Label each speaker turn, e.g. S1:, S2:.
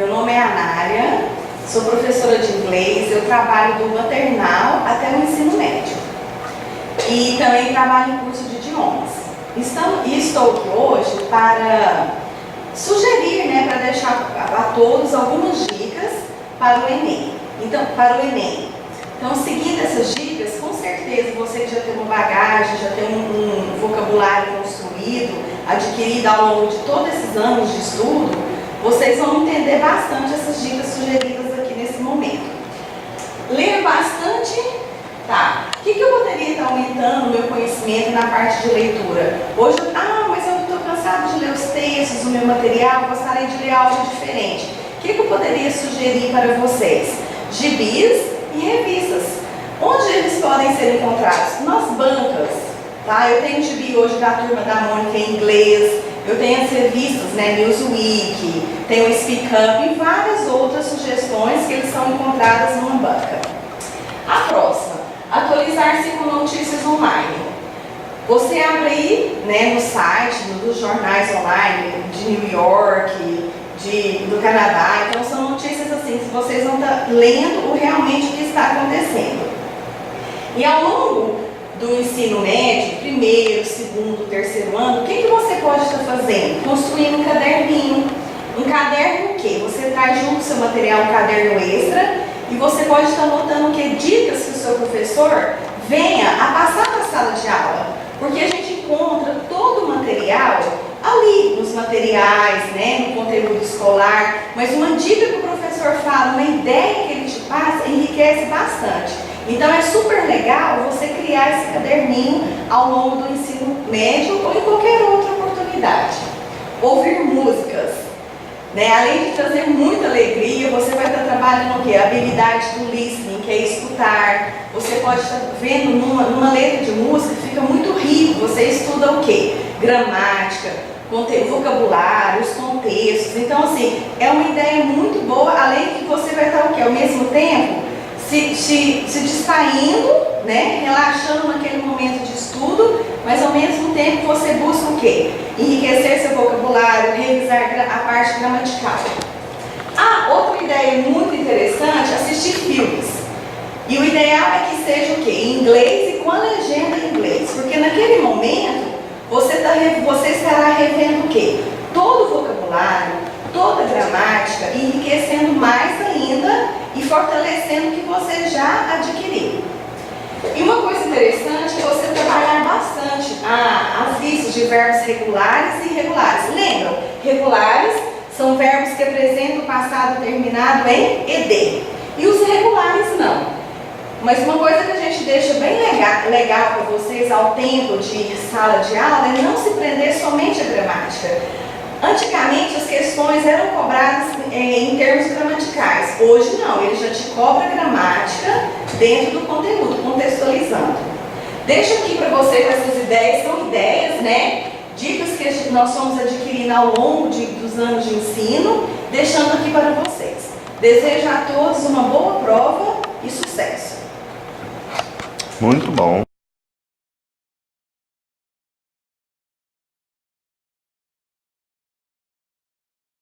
S1: meu nome é Anália, sou professora de inglês, eu trabalho do maternal até o ensino médio. E também trabalho em curso de idiomas. Estou aqui hoje para sugerir, para deixar a todos algumas dicas para o Enem. Então, seguindo essas dicas, com certeza você que já tem uma bagagem, já tem um vocabulário construído, adquirido ao longo de todos esses anos de estudo, vocês vão entender bastante essas dicas sugeridas aqui nesse momento. Ler bastante, tá? O que eu poderia estar aumentando o meu conhecimento na parte de leitura? Hoje, mas eu estou cansado de ler os textos, o meu material, gostaria de ler algo diferente. O que eu poderia sugerir para vocês? Gibis e revistas. Onde eles podem ser encontrados? Nas bancas, tá? Eu tenho gibi hoje da Turma da Mônica em inglês, eu tenho as revistas, Newsweek, tenho o Speak Up e várias outras sugestões que eles são encontradas numa banca. A próxima, atualizar-se com notícias online. Você abre aí, no site, dos jornais online de New York, do Canadá, então são notícias assim, que vocês vão estar lendo realmente o que está acontecendo. E ao longo do ensino médio, primeiro, segundo, terceiro ano, o que você pode estar fazendo? Construindo um caderninho. Um caderno o quê? Você traz junto o seu material um caderno extra e você pode estar anotando o quê? Dicas que o seu professor venha a passar na sala de aula. Porque a gente encontra todo o material ali, nos materiais, no conteúdo escolar, mas uma dica que o professor fala, uma ideia que ele te passa, enriquece bastante. Então é super legal você criar esse caderninho ao longo do ensino médio ou em qualquer outra oportunidade. Ouvir músicas, além de trazer muita alegria, você vai estar trabalhando o quê? A habilidade do listening, que é escutar. Você pode estar vendo numa letra de música, fica muito rico, você estuda o quê? Gramática, vocabulário, os contextos. Então, assim, é uma ideia muito boa, além de que você vai estar o quê? Ao mesmo tempo, se distraindo, relaxando naquele momento de estudo, mas ao mesmo tempo você busca o quê? Enriquecer seu vocabulário, revisar a parte gramatical. Outra ideia muito interessante, assistir filmes. E o ideal é que seja o quê? Em inglês e com a legenda em inglês, porque naquele momento você estará revendo o quê? Todo o vocabulário, toda a gramática, e enriquecendo mais ainda e fortalecendo o que você já adquiriu. E uma coisa interessante é você trabalhar bastante as listas de verbos regulares e irregulares. Lembram? Regulares são verbos que apresentam o passado terminado em ed. E os irregulares não. Mas uma coisa que a gente deixa bem legal para vocês ao tempo de sala de aula é não se prender somente à gramática. Antigamente as questões eram cobradas em termos gramaticais. Hoje não, ele já te cobra gramática dentro do conteúdo, contextualizando. Deixo aqui para vocês essas ideias, são ideias, dicas que nós fomos adquirindo ao longo dos anos de ensino, deixando aqui para vocês. Desejo a todos uma boa prova e sucesso.
S2: Muito bom.